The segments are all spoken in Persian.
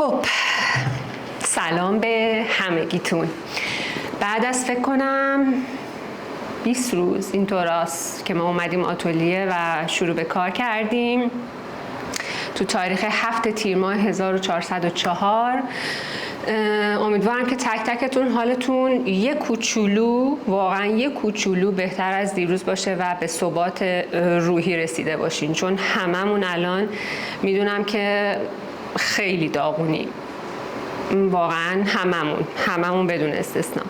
خب سلام به همگیتون. بعد از فکر کنم 20 روز اینطور است که ما اومدیم آتلیه و شروع به کار کردیم تو تاریخ 7 تیر ماه 1404. امیدوارم که تک تکتون حالتون یه کوچولو، واقعا یه کوچولو بهتر از دیروز باشه و به ثبات روحی رسیده باشین، چون هممون الان میدونم که خیلی داغونیم، واقعا هممون بدون استثنا.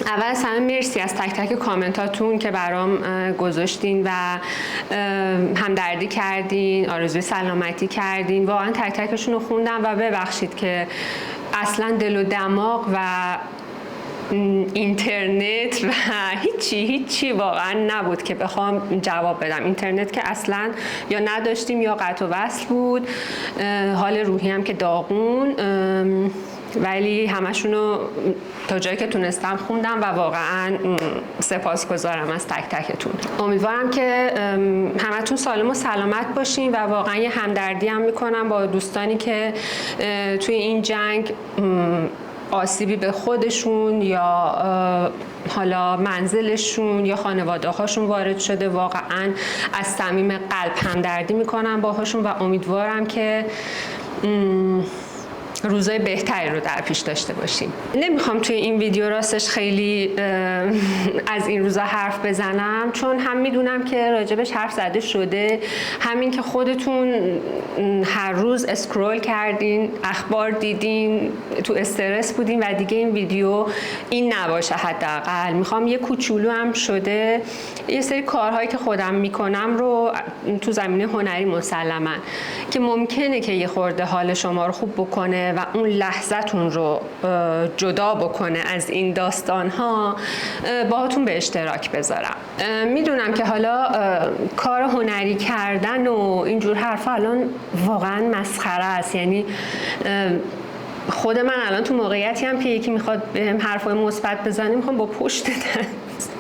اول از همه مرسی از تک تک کامنتاتون که برام گذاشتین و همدردی کردین، آرزوی سلامتی کردین. واقعا تک تکشون رو خوندم و ببخشید که اصلا دل و دماغ و اینترنت و هیچی واقعا نبود که بخوام جواب بدم. اینترنت که اصلا یا نداشتیم یا قطع و وصل بود، حال روحی هم که داغون، ولی همشونو تا جایی که تونستم خوندم و واقعا سپاسگزارم از تک تکتون. امیدوارم که همتون سالم و سلامت باشین و واقعا یه همدردی هم میکنم با دوستانی که توی این جنگ آسیبی به خودشون یا حالا منزلشون یا خانواده هاشون وارد شده. واقعا از صمیم قلب همدردی میکنم باهاشون و امیدوارم که روزای بهتری رو در پیش داشته باشیم. نمیخوام توی این ویدیو راستش خیلی از این روزا حرف بزنم، چون هم میدونم که راجبش حرف زده شده، همین که خودتون هر روز اسکرول کردین، اخبار دیدین، تو استرس بودین و دیگه این ویدیو این نباشه. حداقل میخوام یه کوچولو هم شده یه سری کارهایی که خودم میکنم رو تو زمینه هنری مسلما که ممکنه که یه خورده حال شما رو خوب بکنه و اون لحظتون رو جدا بکنه از این داستان‌ها، باهاتون به اشتراک بذارم. میدونم که حالا کار هنری کردن و اینجور حرفا الان واقعا مسخره است. یعنی خود من الان تو موقعیتی هم که یکی میخواد بهم حرفای مثبت بزنه، میخوام با پشت دست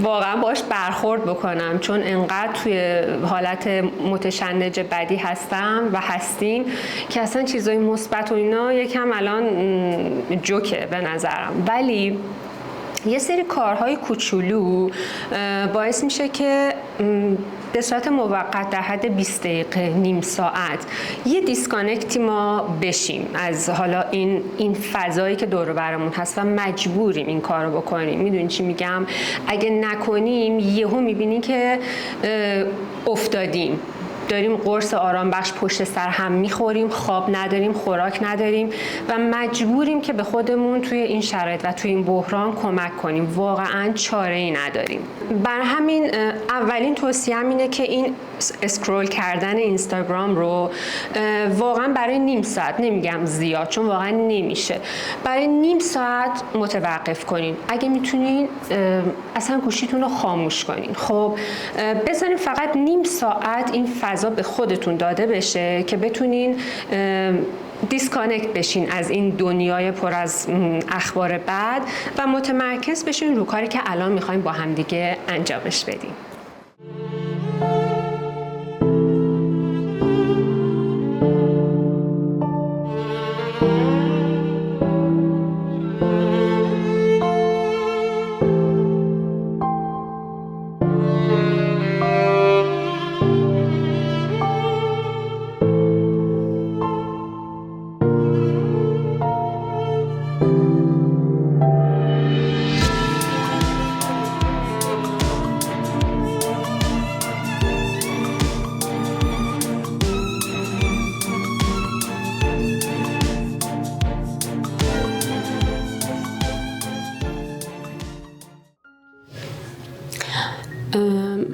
واقعا باش برخورد بکنم، چون انقدر توی حالت متشنج بدی هستم و هستیم که اصلا چیزای مثبت و اینا یکم الان جوکه به نظرم. ولی یه سری کارهای کوچولو باعث میشه که به صورت موقت در حد 20 دقیقه، نیم ساعت یه دیسکانکتی ما بشیم از حالا این فضایی که دور و برمون هست و مجبوریم این کار رو بکنیم. میدونی چی میگم؟ اگه نکنیم یهو میبینی که افتادیم، داریم قرص آرام بخش پشت سر هم میخوریم، خواب نداریم، خوراک نداریم و مجبوریم که به خودمون توی این شرایط و توی این بحران کمک کنیم. واقعا چاره ای نداریم. بر همین اولین توصیه‌ام اینه که این اسکرول کردن اینستاگرام رو واقعا برای نیم ساعت، نمیگم زیاد چون واقعا نمیشه، برای نیم ساعت متوقف کنین. اگه میتونین اصلا گوشیتون رو خاموش کنین. خب بذارین فقط نیم ساعت این فضا به خودتون داده بشه که بتونین دیسکانکت بشین از این دنیای پر از اخبار بد و متمرکز بشین رو کاری که الان میخوایم با هم دیگه انجامش بدیم.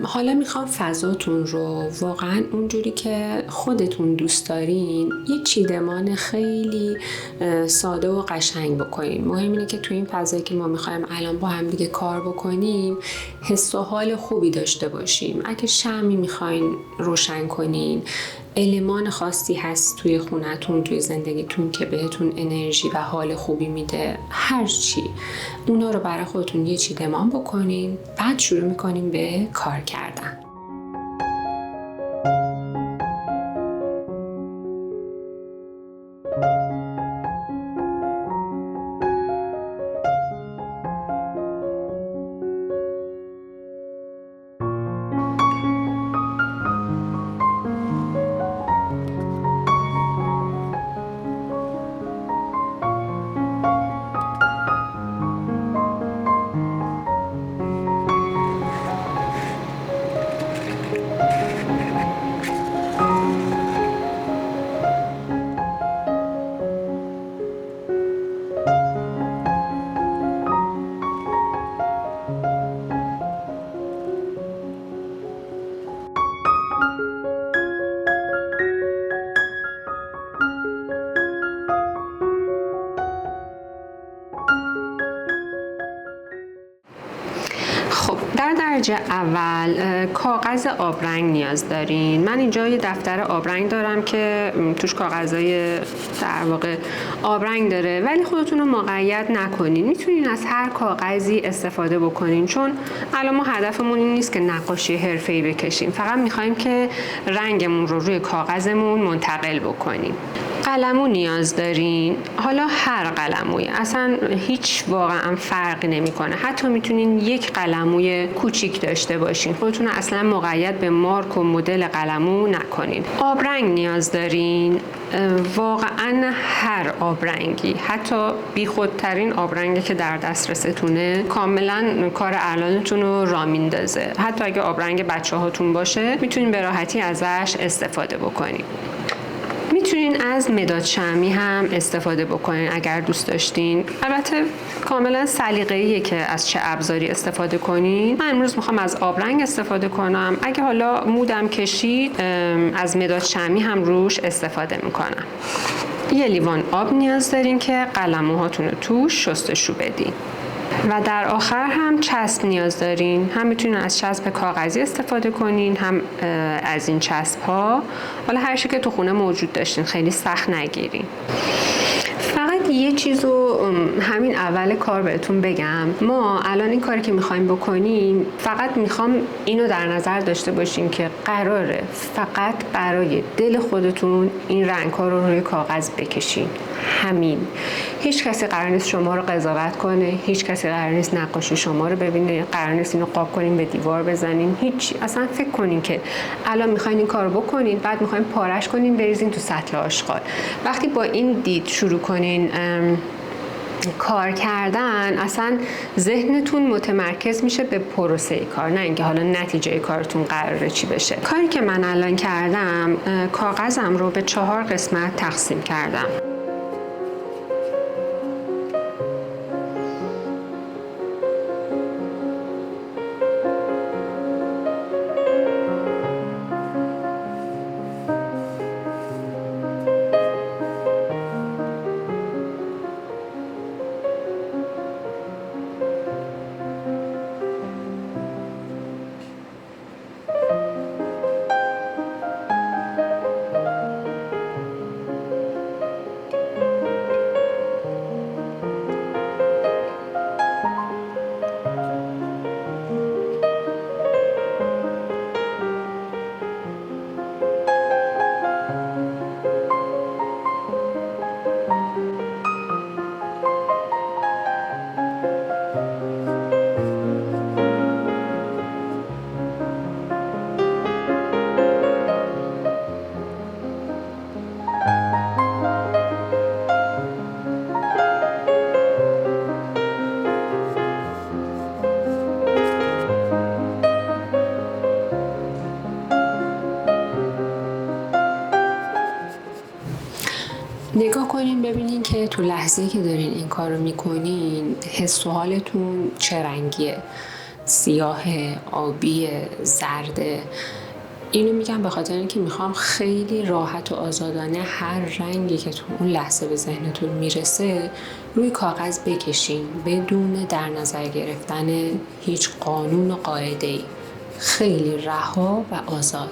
حالا میخوام فضاتون رو واقعا اونجوری که خودتون دوست دارین یه چیدمان خیلی ساده و قشنگ بکنین. مهم اینه که تو این فضایی که ما میخوایم الان با هم دیگه کار بکنیم حس و حال خوبی داشته باشیم. اگه شمعی میخواین روشن کنین، المان خاصی هست توی خونتون، توی زندگیتون که بهتون انرژی و حال خوبی میده، هر چی، اونا رو برای خودتون یه چیدمان بکنین. بعد شروع میکنیم به کار کردن. خرج اول کاغذ آبرنگ نیاز دارین. من اینجا یه دفتر آبرنگ دارم که توش کاغذهای در واقع آبرنگ داره، ولی خودتون رو مقید نکنین. میتونین از هر کاغذی استفاده بکنین، چون الان ما هدفمون این نیست که نقاشی حرفه‌ای بکشیم، فقط میخوایم که رنگمون رو روی کاغذمون منتقل بکنیم. قلمو نیاز دارین. حالا هر قلموی، اصلا هیچ واقعا فرقی نمیکنه. حتی میتونین یک قلموی کوچیک داشته باشین. خودتون اصلا مقید به مارک و مدل قلمو نکنین. آبرنگ نیاز دارین. واقعا هر آبرنگی، حتی بیخودترین آبرنگی که در دسترستونه، کاملا کار الانتون رو راه میندازه. حتی اگه آبرنگ بچه هاتون باشه میتونین به راحتی ازش استفاده بکنین. میتونین از مداد شمعی هم استفاده بکنین اگر دوست داشتین. البته کاملا سلیقه‌ایه که از چه ابزاری استفاده کنین. من امروز میخوام از آبرنگ استفاده کنم. اگه حالا مودم کشید از مداد شمعی هم روش استفاده میکنم. یه لیوان آب نیاز دارین که قلموهاتون رو توش شستشو بدین. و در آخر هم چسب نیاز دارین. هم میتونین از چسب کاغذی استفاده کنین، هم از این چسب ها. حالا هر چی که تو خونه موجود داشتین، خیلی سخت نگیرین. فقط یه چیزو همین اول کار بهتون بگم. ما الان این کاری که میخوایم بکنیم، فقط میخوام اینو در نظر داشته باشیم که قراره فقط برای دل خودتون این رنگ‌ها رو روی کاغذ بکشین. همین. هیچ کسی قرار نیست شما رو قضاوت کنه، هیچ کسی قرار نیست نقاشی شما رو ببینه، قرار نیست اینو قاب کنین به دیوار بزنین. هیچ. اصلا فکر کنین که الان میخواین این کارو بکنین، بعد میخواین پارش کنین بریزین تو سطل آشغال. وقتی با این دید شروع کنین کار کردن، اصلا ذهنتون متمرکز میشه به پروسه کار، نه اینکه حالا نتیجه کارتون قراره چی بشه. کاری که من الان کردم، کاغذم رو به 4 قسمت تقسیم کردم. نگاه کنین ببینین که تو لحظه‌ای که دارین این کار رو میکنین حس و حالتون چه رنگیه. سیاه، آبی، زرد. اینو میگم به خاطر اینکه میخوام خیلی راحت و آزادانه هر رنگی که تو اون لحظه به ذهنتون میرسه روی کاغذ بکشین، بدون در نظر گرفتن هیچ قانون و قاعده‌ای. خیلی رها و آزاد.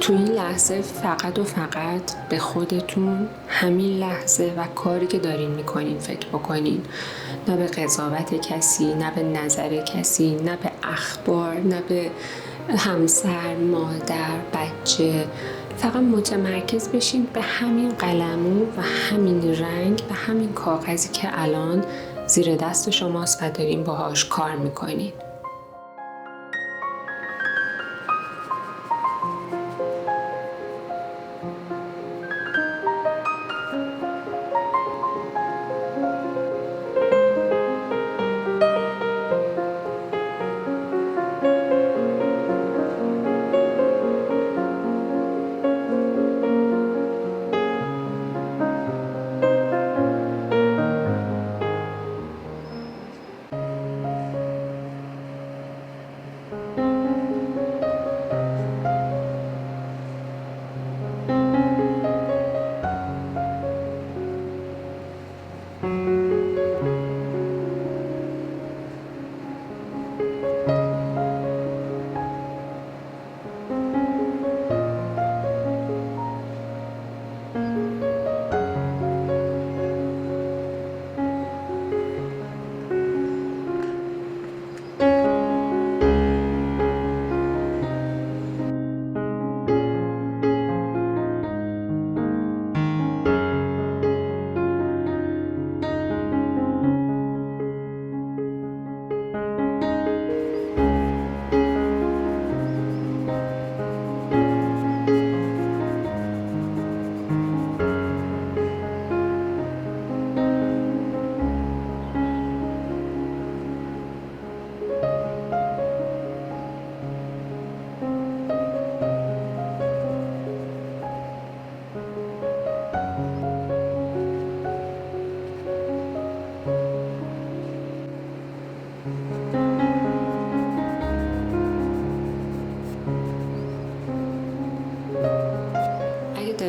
تو این لحظه فقط و فقط به خودتون، همین لحظه و کاری که دارین میکنین فکر بکنین. نه به قضاوت کسی، نه به نظر کسی، نه به اخبار، نه به همسر، مادر، بچه. فقط متمرکز بشین به همین قلمو و همین رنگ و همین کاغذی که الان زیر دست شماست و دارین باهاش کار میکنین.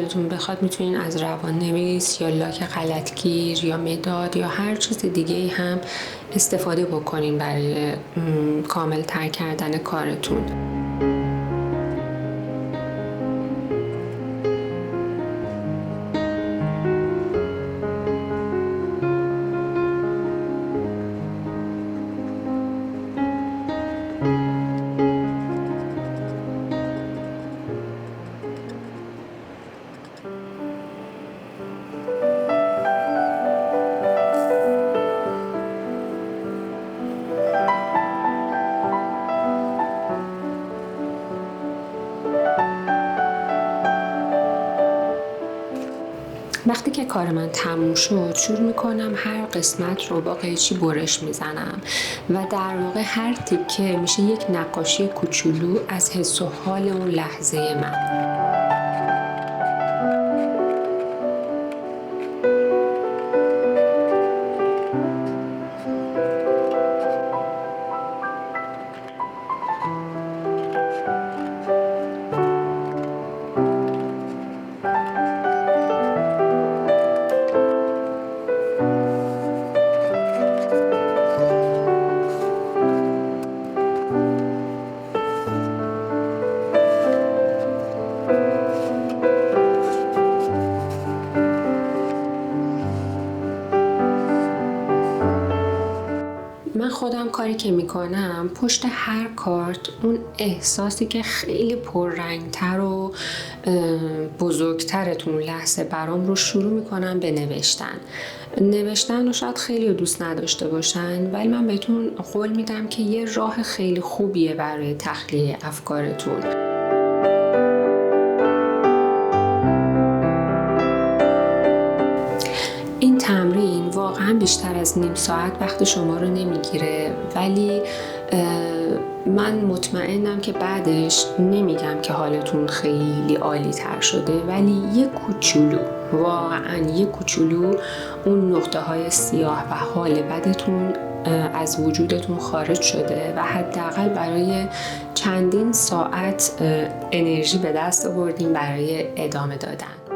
دلتون بخواد میتونین از روان‌نویس یا لاک غلطگیر یا مداد یا هر چیز دیگه هم استفاده بکنین برای کامل تر کردن کارتون. وقتی که کار من تموم شد شروع میکنم هر قسمت رو با قیچی برش میزنم و در واقع هر تیکه میشه یک نقاشی کوچولو از حس و حال اون لحظه من. من خودم کاری که میکنم پشت هر کارت اون احساسی که خیلی پررنگتر و بزرگتر تو اون لحظه برام رو شروع میکنم به نوشتن رو شاید خیلی دوست نداشته باشن، ولی من بهتون قول میدم که یه راه خیلی خوبیه برای تخلیه افکارتون. این تمرین واقعا بیشتر از نیم ساعت وقت شما رو نمیگیره، ولی من مطمئنم که بعدش نمیگم که حالتون خیلی عالی تر شده، ولی واقعا یه کوچولو اون نقطه های سیاه و حال بدتون از وجودتون خارج شده و حداقل برای چندین ساعت انرژی به دست آوردین برای ادامه دادن.